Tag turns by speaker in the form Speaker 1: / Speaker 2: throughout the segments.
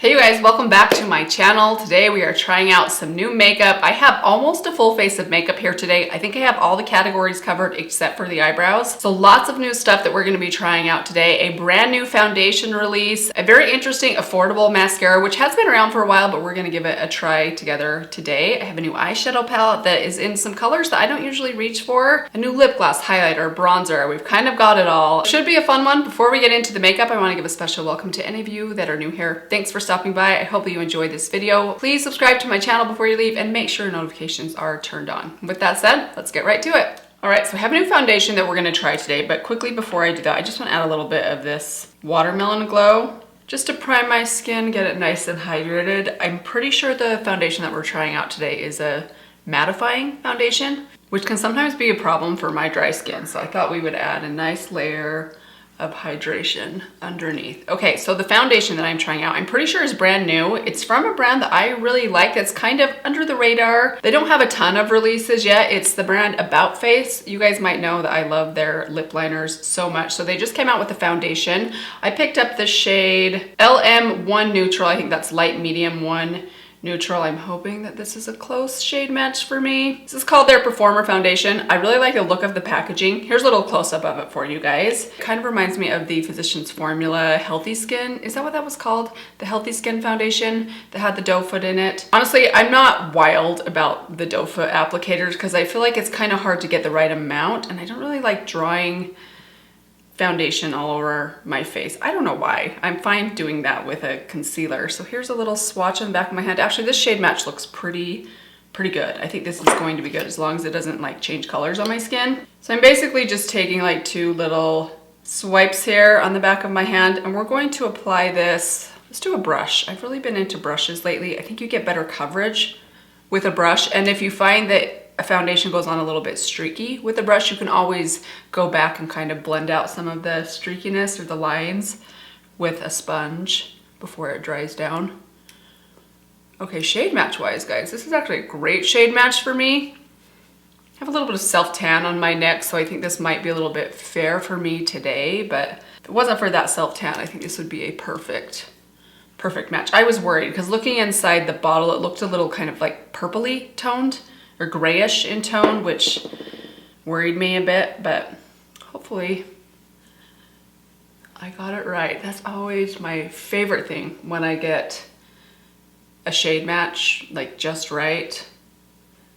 Speaker 1: Hey you guys, welcome back to my channel. Today we are trying out some new makeup. I have almost a full face of makeup here today. I think I have all the categories covered except for the eyebrows. So lots of new stuff that we're going to be trying out today. A brand new foundation release, a very interesting affordable mascara, which has been around for a while, but we're going to give it a try together today. I have a new eyeshadow palette that is in some colors that I don't usually reach for, a new lip gloss, highlighter, bronzer. We've kind of got it all. Should be a fun one. Before we get into the makeup, I want to give a special welcome to any of you that are new here. Thanks for stopping by. I hope that you enjoyed this video. Please subscribe to my channel before you leave and make sure notifications are turned on. With that said, let's get right to it. All right, so I have a new foundation that we're gonna try today, but quickly before I do that, I just wanna add a little bit of this Watermelon Glow just to prime my skin, get it nice and hydrated. I'm pretty sure the foundation that we're trying out today is a mattifying foundation, which can sometimes be a problem for my dry skin. So I thought we would add a nice layer of hydration underneath. Okay, so the foundation that I'm trying out, I'm pretty sure is brand new. It's from a brand that I really like that's kind of under the radar. They don't have a ton of releases yet. It's the brand About Face. You guys might know that I love their lip liners so much. So they just came out with a foundation. I picked up the shade LM1 Neutral. I think that's light medium 1 neutral. I'm hoping that this is a close shade match for me. This is called their Performer Foundation. I really like the look of the packaging. Here's a little close-up of it for you guys. It kind of reminds me of the Physicians Formula Healthy Skin. Is that what that was called? The Healthy Skin Foundation that had the doe foot in it. Honestly, I'm not wild about the doe foot applicators because I feel like it's kind of hard to get the right amount, and I don't really like drawing foundation all over my face. I don't know why. I'm fine doing that with a concealer. So here's a little swatch on the back of my hand. Actually, this shade match looks pretty good. I think this is going to be good as long as it doesn't like change colors on my skin. So I'm basically just taking like two little swipes here on the back of my hand, and we're going to apply this. Let's do a brush. I've really been into brushes lately. I think you get better coverage with a brush, and if you find that a foundation goes on a little bit streaky with a brush, you can always go back and kind of blend out some of the streakiness or the lines with a sponge before it dries down. Okay, shade match wise, guys, this is actually a great shade match for me. I have a little bit of self-tan on my neck, so I think this might be a little bit fair for me today, but if it wasn't for that self-tan, I think this would be a perfect match. I was worried because looking inside the bottle, it looked a little kind of like purpley toned or grayish in tone, which worried me a bit, but hopefully I got it right. That's always my favorite thing when I get a shade match like just right,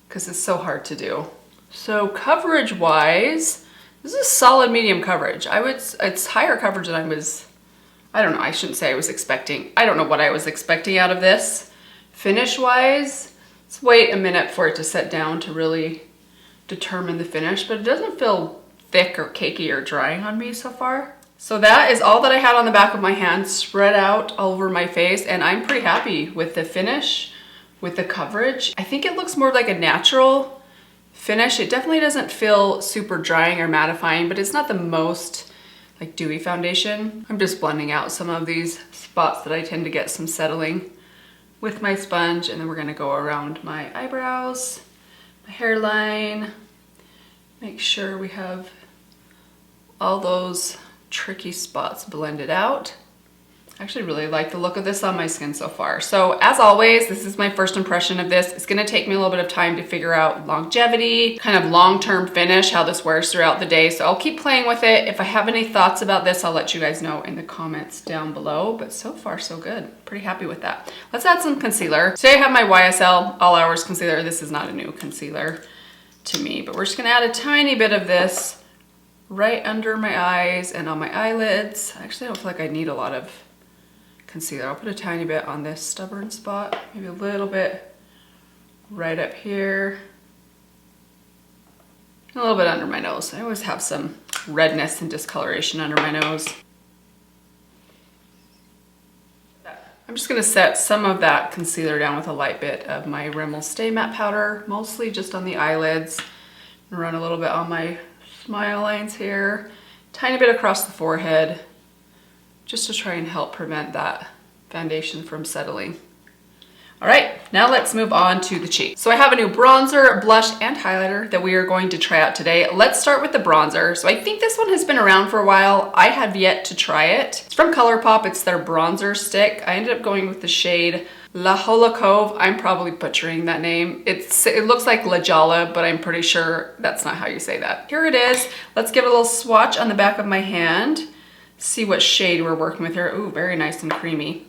Speaker 1: because it's so hard to do. So coverage wise, this is solid medium coverage. It's higher coverage than I don't know, I shouldn't say I was expecting. I don't know what I was expecting out of this. Finish wise, let's wait a minute for it to set down to really determine the finish, but it doesn't feel thick or cakey or drying on me so far. So that is all that I had on the back of my hand spread out all over my face, and I'm pretty happy with the finish, with the coverage. I think it looks more like a natural finish. It definitely doesn't feel super drying or mattifying, but it's not the most like dewy foundation. I'm just blending out some of these spots that I tend to get some settling with my sponge, and then we're gonna go around my eyebrows, my hairline, make sure we have all those tricky spots blended out. I actually really like the look of this on my skin so far. So as always, this is my first impression of this. It's gonna take me a little bit of time to figure out longevity, kind of long-term finish, how this wears throughout the day. So I'll keep playing with it. If I have any thoughts about this, I'll let you guys know in the comments down below. But so far, so good. Pretty happy with that. Let's add some concealer. Today I have my YSL All Hours concealer. This is not a new concealer to me, but we're just gonna add a tiny bit of this right under my eyes and on my eyelids. Actually, I don't feel like I need a lot of concealer. I'll put a tiny bit on this stubborn spot, maybe a little bit right up here, and a little bit under my nose. I always have some redness and discoloration under my nose. I'm just gonna set some of that concealer down with a light bit of my Rimmel Stay Matte Powder, mostly just on the eyelids, and run a little bit on my smile lines here, tiny bit across the forehead, just to try and help prevent that foundation from settling. All right, now let's move on to the cheek. So I have a new bronzer, blush, and highlighter that we are going to try out today. Let's start with the bronzer. So I think this one has been around for a while. I have yet to try it. It's from ColourPop. It's their bronzer stick. I ended up going with the shade La Hola Cove. I'm probably butchering that name. It looks like La Jala, but I'm pretty sure that's not how you say that. Here it is. Let's give it a little swatch on the back of my hand. See what shade we're working with here. Ooh, very nice and creamy.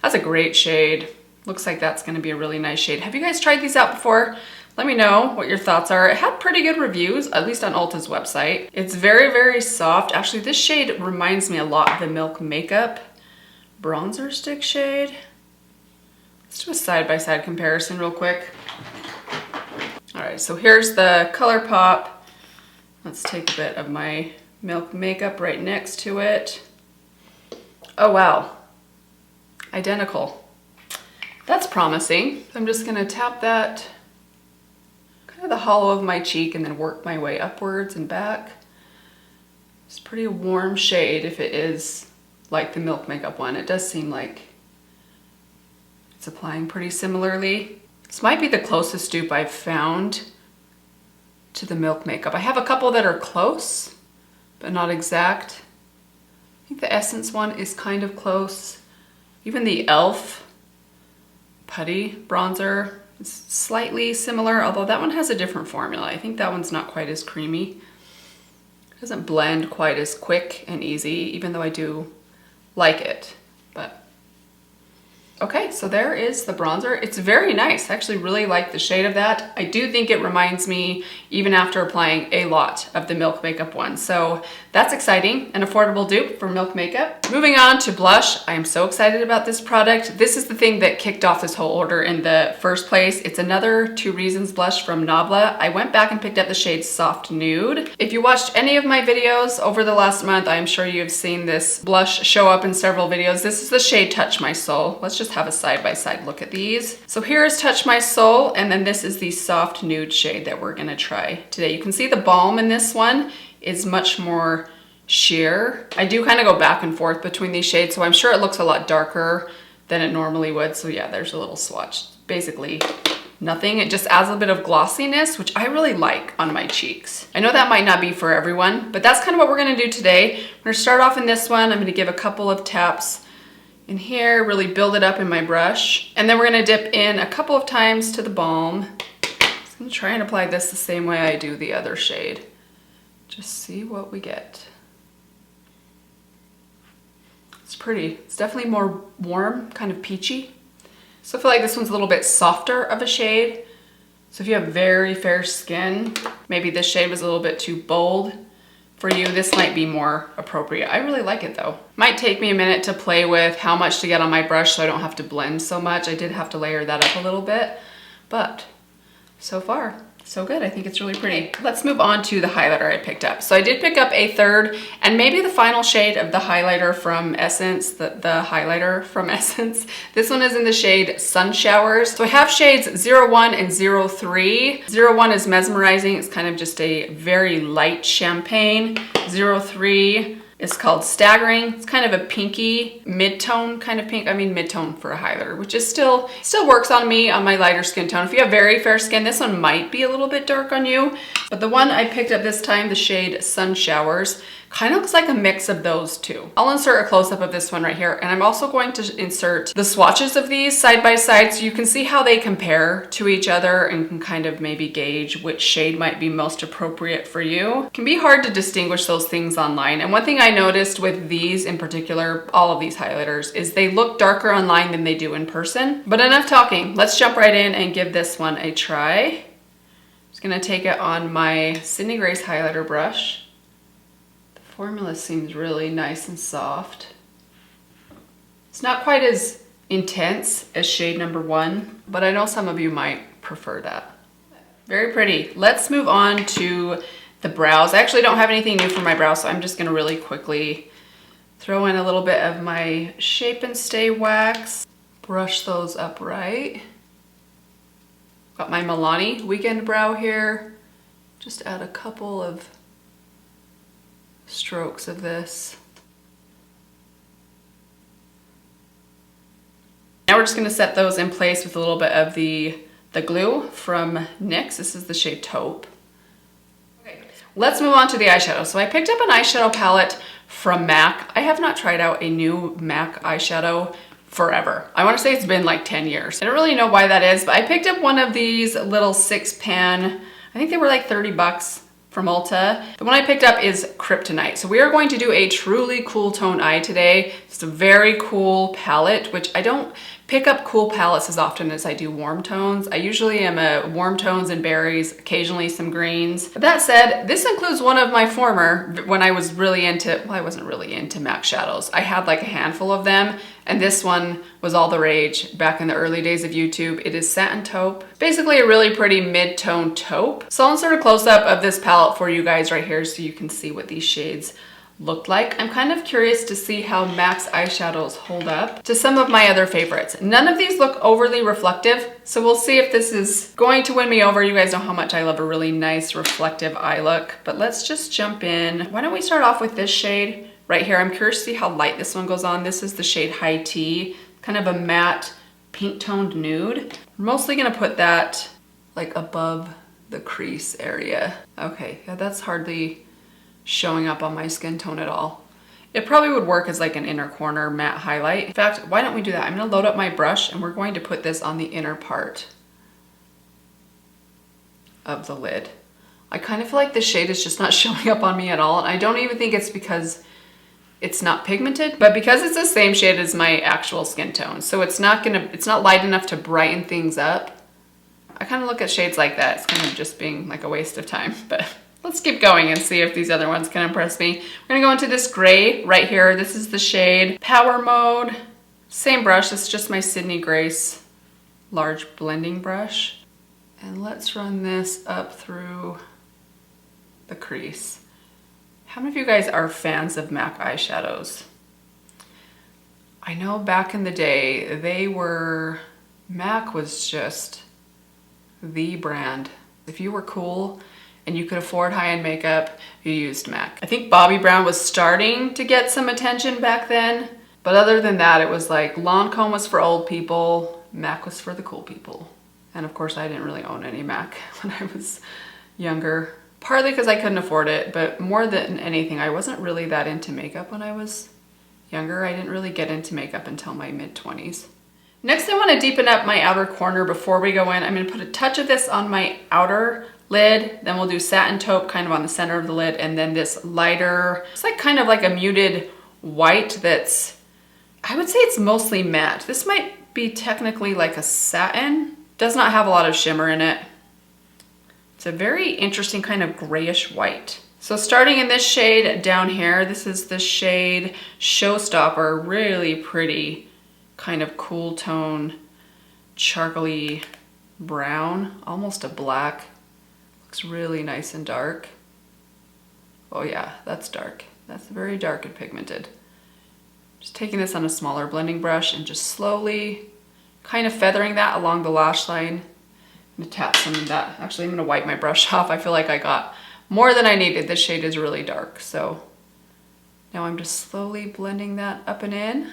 Speaker 1: That's a great shade. Looks like that's gonna be a really nice shade. Have you guys tried these out before? Let me know what your thoughts are. It had pretty good reviews, at least on Ulta's website. It's very, very soft. Actually, this shade reminds me a lot of the Milk Makeup bronzer stick shade. Let's do a side-by-side comparison real quick. All right, so here's the ColourPop. Let's take a bit of my Milk Makeup right next to it. Oh, wow. Identical. That's promising. I'm just gonna tap that kind of the hollow of my cheek and then work my way upwards and back. It's a pretty warm shade if it is like the Milk Makeup one. It does seem like it's applying pretty similarly. This might be the closest dupe I've found to the Milk Makeup. I have a couple that are close, but not exact. I think the Essence one is kind of close. Even the e.l.f. Putty bronzer is slightly similar, although that one has a different formula. I think that one's not quite as creamy. It doesn't blend quite as quick and easy, even though I do like it. But okay, so there is the bronzer. It's very nice. I actually really like the shade of that. I do think it reminds me, even after applying a lot, of the Milk Makeup one. So that's exciting, an affordable dupe for Milk Makeup. Moving on to blush. I am so excited about this product. This is the thing that kicked off this whole order in the first place. It's another Two Reasons blush from Nabla. I went back and picked up the shade Soft Nude. If you watched any of my videos over the last month, I'm sure you've seen this blush show up in several videos. This is the shade Touch My Soul. Let's just have a side-by-side look at these. So here is Touch My Soul, and then this is the Soft Nude shade that we're gonna try today. You can see the balm in this one is much more sheer. I do kind of go back and forth between these shades, so I'm sure it looks a lot darker than it normally would. So yeah, there's a little swatch. Basically nothing. It just adds a bit of glossiness, which I really like on my cheeks. I know that might not be for everyone, but that's kind of what we're gonna do today. We're gonna start off in this one. I'm gonna give a couple of taps in here, really build it up in my brush. And then we're gonna dip in a couple of times to the balm. I'm gonna try and apply this the same way I do the other shade. Just see what we get. It's pretty. It's definitely more warm, kind of peachy. So I feel like this one's a little bit softer of a shade. So if you have very fair skin, maybe this shade was a little bit too bold for you, this might be more appropriate. I really like it though. Might take me a minute to play with how much to get on my brush so I don't have to blend so much. I did have to layer that up a little bit, but so far, so good. I think it's really pretty. Let's move on to the highlighter I picked up. So I did pick up a third and maybe the final shade of the highlighter from Essence, the highlighter from Essence. This one is in the shade Sunshowers. So I have shades 01 and 03. 01 is Mesmerizing. It's kind of just a very light champagne. 03 is called Staggering. It's kind of a pinky mid-tone kind of pink. I mean mid-tone for a highlighter, which is still works on me on my lighter skin tone. If you have very fair skin, this one might be a little bit dark on you. But the one I picked up this time, the shade Sunshowers, kind of looks like a mix of those two. I'll insert a close-up of this one right here, and I'm also going to insert the swatches of these side by side so you can see how they compare to each other and can kind of maybe gauge which shade might be most appropriate for you. It can be hard to distinguish those things online, and one thing I noticed with these in particular, all of these highlighters, is they look darker online than they do in person. But enough talking, let's jump right in and give this one a try. Just gonna take it on my Sydney Grace highlighter brush. Formula seems really nice and soft. It's not quite as intense as shade number 1, but I know some of you might prefer that. Very pretty. Let's move on to the brows. I actually don't have anything new for my brows, so I'm just gonna really quickly throw in a little bit of my Shape and Stay wax. Brush those up right. Got my Milani Weekend Brow here. Just add a couple of strokes of this. Now now we're just gonna set those in place with a little bit of the glue from NYX. This is the shade Taupe. Okay, let's move on to the eyeshadow. So I picked up an eyeshadow palette from MAC. I have not tried out a new MAC eyeshadow forever. I want to say it's been like 10 years. I don't really know why that is, but I picked up one of these little 6-pan, I think they were like 30 bucks from Ulta. The one I picked up is Kryptonite. So we are going to do a truly cool tone eye today. It's a very cool palette, which I don't pick up cool palettes as often as I do warm tones. I usually am a warm tones and berries, occasionally some greens. But that said, this includes one of my former, when I was really into, well, I wasn't really into MAC shadows. I had like a handful of them, and this one was all the rage back in the early days of YouTube. It is Satin Taupe. Basically a really pretty mid-tone taupe. So I'll insert a close-up of this palette for you guys right here so you can see what these shades looked like. I'm kind of curious to see how MAC's eyeshadows hold up to some of my other favorites. None of these look overly reflective, so we'll see if this is going to win me over. You guys know how much I love a really nice reflective eye look, but let's just jump in. Why don't we start off with this shade right here? I'm curious to see how light this one goes on. This is the shade High Tea, kind of a matte pink toned nude. I'm mostly gonna put that like above the crease area. Okay, yeah, that's hardly showing up on my skin tone at all. It probably would work as like an inner corner matte highlight. In fact, why don't we do that? I'm gonna load up my brush and we're going to put this on the inner part of the lid. I kind of feel like this shade is just not showing up on me at all. And I don't even think it's because it's not pigmented, but because it's the same shade as my actual skin tone. So it's not light enough to brighten things up. I kind of look at shades like that. It's kind of just being like a waste of time, but let's keep going and see if these other ones can impress me. We're gonna go into this gray right here. This is the shade Power Mode. Same brush, it's just my Sydney Grace large blending brush. And let's run this up through the crease. How many of you guys are fans of MAC eyeshadows? I know back in the day, MAC was just the brand. If you were cool and you could afford high-end makeup, you used MAC. I think Bobbi Brown was starting to get some attention back then, but other than that, it was like Lancome was for old people, MAC was for the cool people. And of course, I didn't really own any MAC when I was younger, partly because I couldn't afford it, but more than anything, I wasn't really that into makeup when I was younger. I didn't really get into makeup until my mid-20s. Next, I want to deepen up my outer corner before we go in. I'm going to put a touch of this on my outer lid, then we'll do Satin Taupe kind of on the center of the lid, and then this lighter, it's like kind of like a muted white that's, I would say it's mostly matte. This might be technically like a satin. Does not have a lot of shimmer in it. It's a very interesting kind of grayish white. So starting in this shade down here, this is the shade Showstopper, really pretty kind of cool tone, charcoaly brown, almost a black. Looks really nice and dark. Oh yeah, that's dark. That's very dark and pigmented. Just taking this on a smaller blending brush and just slowly kind of feathering that along the lash line. I'm gonna tap some of that. Actually, I'm gonna wipe my brush off. I feel like I got more than I needed. This shade is really dark, so now I'm just slowly blending that up and in.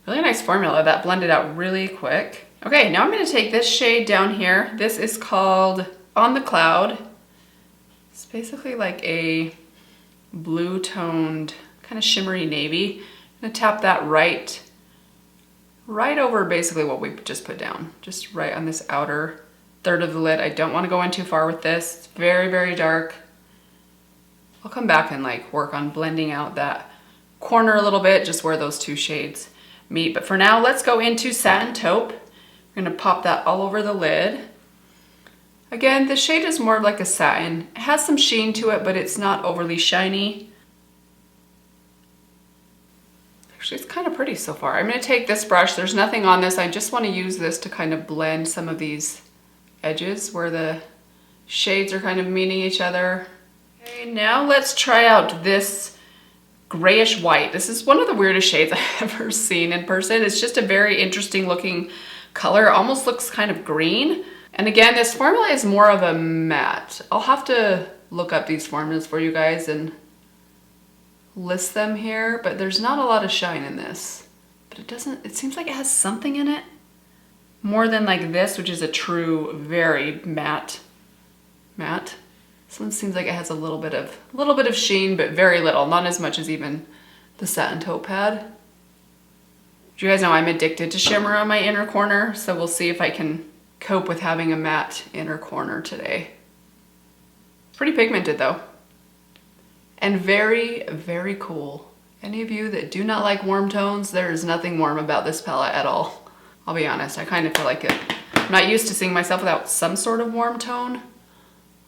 Speaker 1: Really nice formula. That blended out really quick. Okay, now I'm gonna take this shade down here. This is called On the Cloud. It's basically like a blue toned, kind of shimmery navy. I'm gonna tap that right over basically what we just put down, just right on this outer third of the lid. I don't want to go in too far with this. It's very, very dark. I'll come back and like work on blending out that corner a little bit, just where those two shades meet. But for now, let's go into Satin Taupe. We're gonna pop that all over the lid. Again, the shade is more of like a satin. It has some sheen to it, but it's not overly shiny. Actually, it's kind of pretty so far. I'm gonna take this brush. There's nothing on this. I just wanna use this to kind of blend some of these edges where the shades are kind of meeting each other. Okay, now let's try out this grayish white. This is one of the weirdest shades I've ever seen in person. It's just a very interesting looking color. It almost looks kind of green. And again, this formula is more of a matte. I'll have to look up these formulas for you guys and list them here, but there's not a lot of shine in this. But it doesn't, it seems like it has something in it. More than like this, which is a true, very matte. This one seems like it has a little bit of sheen, but very little, not as much as even the satin toe pad. You guys know I'm addicted to shimmer on my inner corner, so we'll see if I can cope with having a matte inner corner today. It's pretty pigmented though. And very, very cool. Any of you that do not like warm tones, there is nothing warm about this palette at all. I'll be honest, I kind of feel like I'm not used to seeing myself without some sort of warm tone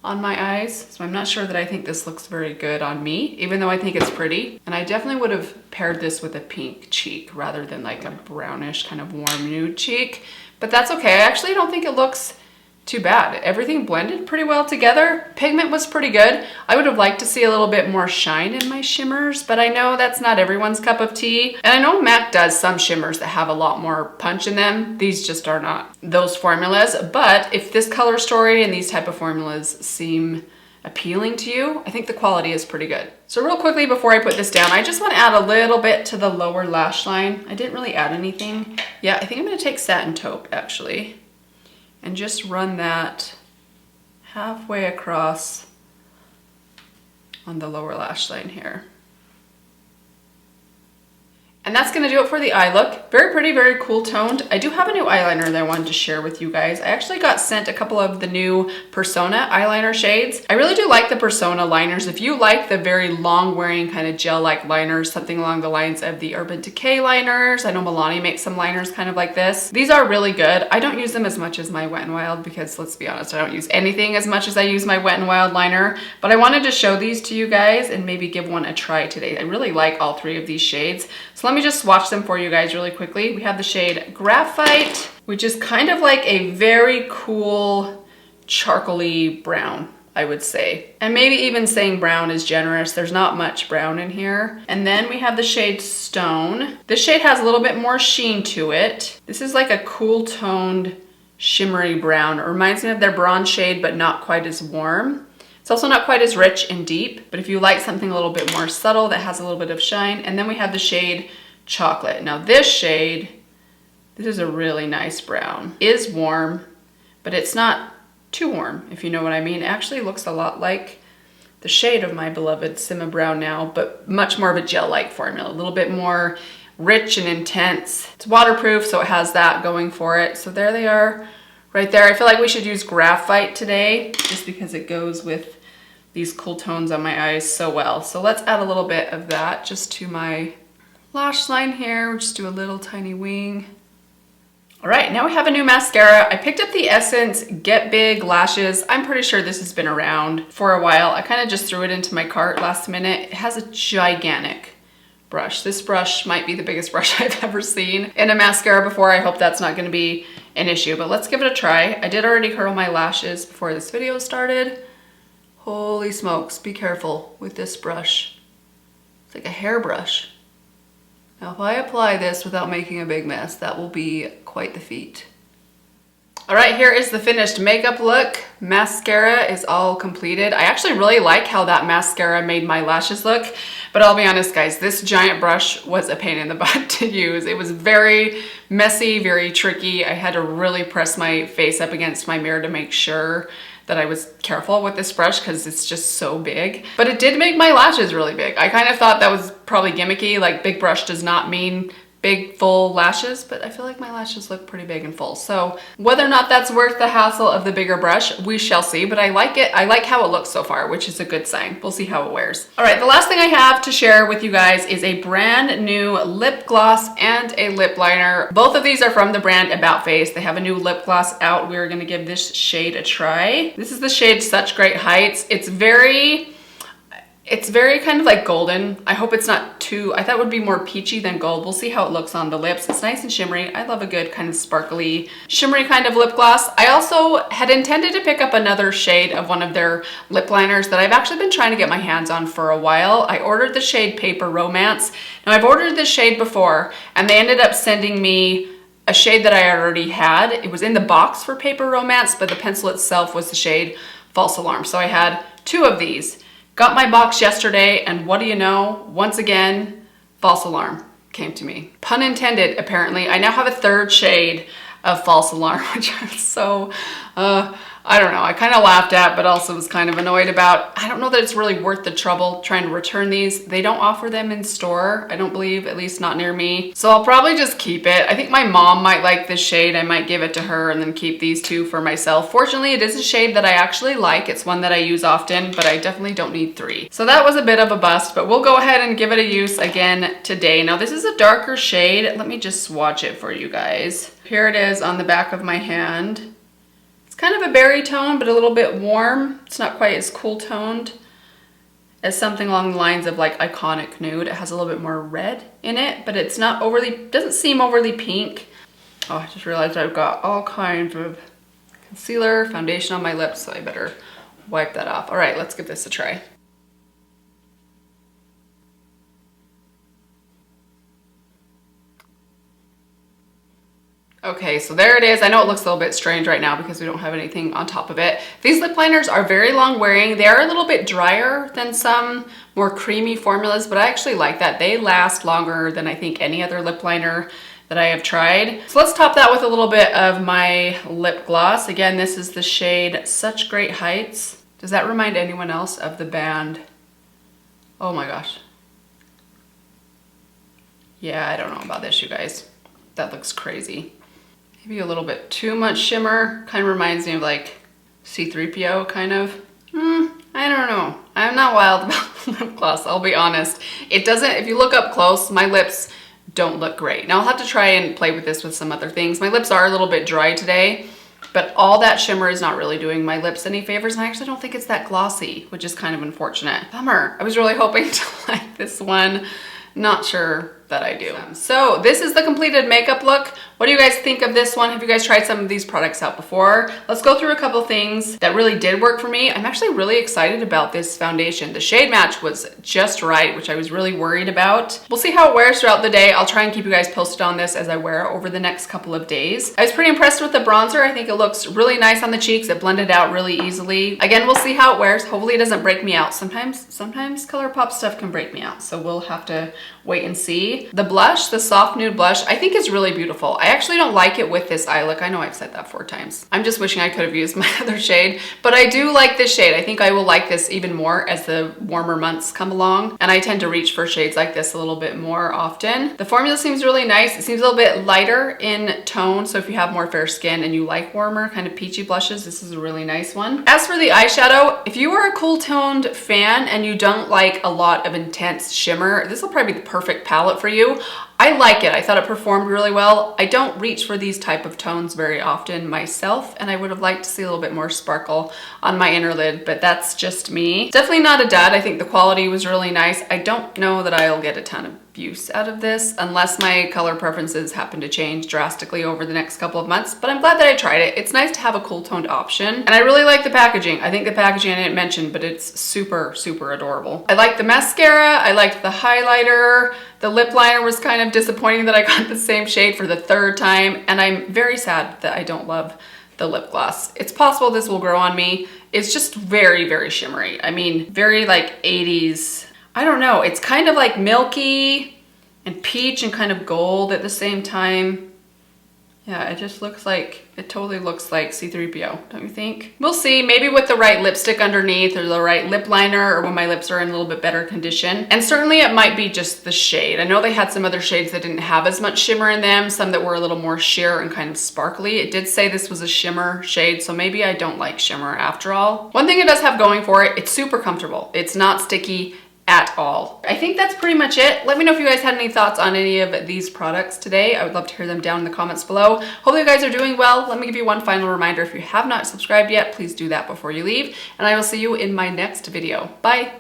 Speaker 1: on my eyes, so I'm not sure that I think this looks very good on me, even though I think it's pretty. And I definitely would have paired this with a pink cheek rather than like a brownish kind of warm nude cheek, but that's okay. I actually don't think it looks too bad. Everything blended pretty well together. Pigment was pretty good. I would have liked to see a little bit more shine in my shimmers, but I know that's not everyone's cup of tea. And I know MAC does some shimmers that have a lot more punch in them. These just are not those formulas, but if this color story and these type of formulas seem appealing to you, I think the quality is pretty good. So real quickly before I put this down, I just want to add a little bit to the lower lash line. I didn't really add anything. Yeah, I think I'm going to take satin taupe actually, and just run that halfway across on the lower lash line here. And that's gonna do it for the eye look. Very pretty, very cool toned. I do have a new eyeliner that I wanted to share with you guys. I actually got sent a couple of the new Persona eyeliner shades. I really do like the Persona liners. If you like the very long wearing kind of gel-like liners, something along the lines of the Urban Decay liners. I know Milani makes some liners kind of like this. These are really good. I don't use them as much as my Wet n Wild because let's be honest, I don't use anything as much as I use my Wet n Wild liner, but I wanted to show these to you guys and maybe give one a try today. I really like all three of these shades. So let me just swatch them for you guys really quickly. We have the shade Graphite, which is kind of like a very cool charcoaly brown, I would say. And maybe even saying brown is generous. There's not much brown in here. And then we have the shade Stone. This shade has a little bit more sheen to it. This is like a cool toned shimmery brown. It reminds me of their bronze shade, but not quite as warm. It's also not quite as rich and deep, but if you like something a little bit more subtle that has a little bit of shine. And then we have the shade Chocolate. Now this shade, this is a really nice brown. It is warm, but it's not too warm, if you know what I mean. It actually looks a lot like the shade of my beloved Simma Brown now, but much more of a gel-like formula, a little bit more rich and intense. It's waterproof, so it has that going for it. So there they are right there. I feel like we should use Graphite today just because it goes with these cool tones on my eyes so well. So let's add a little bit of that just to my lash line here. We'll just do a little tiny wing. All right, now we have a new mascara. I picked up the Essence Get Big Lashes. I'm pretty sure this has been around for a while. I kind of just threw it into my cart last minute. It has a gigantic brush. This brush might be the biggest brush I've ever seen in a mascara before. I hope that's not gonna be an issue, but let's give it a try. I did already curl my lashes before this video started. Holy smokes, be careful with this brush. It's like a hairbrush. Now if I apply this without making a big mess, that will be quite the feat. All right, here is the finished makeup look. Mascara is all completed. I actually really like how that mascara made my lashes look, but I'll be honest guys, this giant brush was a pain in the butt to use. It was very messy, very tricky. I had to really press my face up against my mirror to make sure that I was careful with this brush because it's just so big. But it did make my lashes really big. I kind of thought that was probably gimmicky, like big brush does not mean big full lashes, but I feel like my lashes look pretty big and full. So whether or not that's worth the hassle of the bigger brush, we shall see, but I like it. I like how it looks so far, which is a good sign. We'll see how it wears. All right, the last thing I have to share with you guys is a brand new lip gloss and a lip liner. Both of these are from the brand About Face. They have a new lip gloss out. We're gonna give this shade a try. This is the shade Such Great Heights. It's very kind of like golden. I hope it's not too, I thought it would be more peachy than gold. We'll see how it looks on the lips. It's nice and shimmery. I love a good kind of sparkly, shimmery kind of lip gloss. I also had intended to pick up another shade of one of their lip liners that I've actually been trying to get my hands on for a while. I ordered the shade Paper Romance. Now I've ordered this shade before and they ended up sending me a shade that I already had. It was in the box for Paper Romance, but the pencil itself was the shade False Alarm. So I had two of these. Got my box yesterday, and what do you know? Once again, False Alarm. came to me. Pun intended, apparently. I now have a third shade of False Alarm, which I'm so, I don't know, I kind of laughed at, but also was kind of annoyed about. I don't know that it's really worth the trouble trying to return these. They don't offer them in store, I don't believe, at least not near me. So I'll probably just keep it. I think my mom might like this shade. I might give it to her and then keep these two for myself. Fortunately, it is a shade that I actually like. It's one that I use often, but I definitely don't need three. So that was a bit of a bust, but we'll go ahead and give it a use again today. Now this is a darker shade. Let me just swatch it for you guys. Here it is on the back of my hand. It's kind of a berry tone, but a little bit warm. It's not quite as cool toned as something along the lines of like Iconic Nude. It has a little bit more red in it, but it's not overly, doesn't seem overly pink. Oh, I just realized I've got all kinds of concealer, foundation on my lips, so I better wipe that off. All right, let's give this a try. Okay, so there it is. I know it looks a little bit strange right now because we don't have anything on top of it. These lip liners are very long wearing. They are a little bit drier than some more creamy formulas, but I actually like that. They last longer than I think any other lip liner that I have tried. So let's top that with a little bit of my lip gloss. Again, this is the shade Such Great Heights. Does that remind anyone else of the band? Oh my gosh. Yeah, I don't know about this, you guys. That looks crazy. Maybe a little bit too much shimmer. Kind of reminds me of like C3PO kind of. I don't know. I'm not wild about lip gloss, I'll be honest. It doesn't, if you look up close, my lips don't look great. Now I'll have to try and play with this with some other things. My lips are a little bit dry today, but all that shimmer is not really doing my lips any favors, and I actually don't think it's that glossy, which is kind of unfortunate. Bummer. I was really hoping to like this one. Not sure that I do. So this is the completed makeup look. What do you guys think of this one? Have you guys tried some of these products out before? Let's go through a couple things that really did work for me. I'm actually really excited about this foundation. The shade match was just right, which I was really worried about. We'll see how it wears throughout the day. I'll try and keep you guys posted on this as I wear it over the next couple of days. I was pretty impressed with the bronzer. I think it looks really nice on the cheeks. It blended out really easily. Again, we'll see how it wears. Hopefully it doesn't break me out. Sometimes ColourPop stuff can break me out, so we'll have to wait and see. The blush, the soft nude blush, I think is really beautiful. I actually don't like it with this eye look. I know I've said that 4 times. I'm just wishing I could have used my other shade, but I do like this shade. I think I will like this even more as the warmer months come along, and I tend to reach for shades like this a little bit more often. The formula seems really nice. It seems a little bit lighter in tone, so if you have more fair skin and you like warmer, kind of peachy blushes, this is a really nice one. As for the eyeshadow, if you are a cool toned fan and you don't like a lot of intense shimmer, this will probably be the perfect palette for you. I like it. I thought it performed really well. I don't reach for these type of tones very often myself, and I would have liked to see a little bit more sparkle on my inner lid, but that's just me. Definitely not a dud. I think the quality was really nice. I don't know that I'll get a ton of use out of this unless my color preferences happen to change drastically over the next couple of months, but I'm glad that I tried it. It's nice to have a cool toned option, and I really like the packaging. I think the packaging I didn't mention, but it's super, super adorable. I like the mascara. I liked the highlighter. The lip liner was kind of disappointing that I got the same shade for the 3rd time, and I'm very sad that I don't love the lip gloss. It's possible this will grow on me. It's just very, very shimmery. I mean, very like 80s. I don't know. It's kind of like milky and peach and kind of gold at the same time. Yeah, it just looks like, it totally looks like C3PO, don't you think? We'll see, maybe with the right lipstick underneath or the right lip liner, or when my lips are in a little bit better condition. And certainly it might be just the shade. I know they had some other shades that didn't have as much shimmer in them, some that were a little more sheer and kind of sparkly. It did say this was a shimmer shade, so maybe I don't like shimmer after all. One thing it does have going for it, it's super comfortable. It's not sticky at all. I think that's pretty much it. Let me know if you guys had any thoughts on any of these products today. I would love to hear them down in the comments below. Hopefully you guys are doing well. Let me give you one final reminder. If you have not subscribed yet, please do that before you leave, and I will see you in my next video. Bye.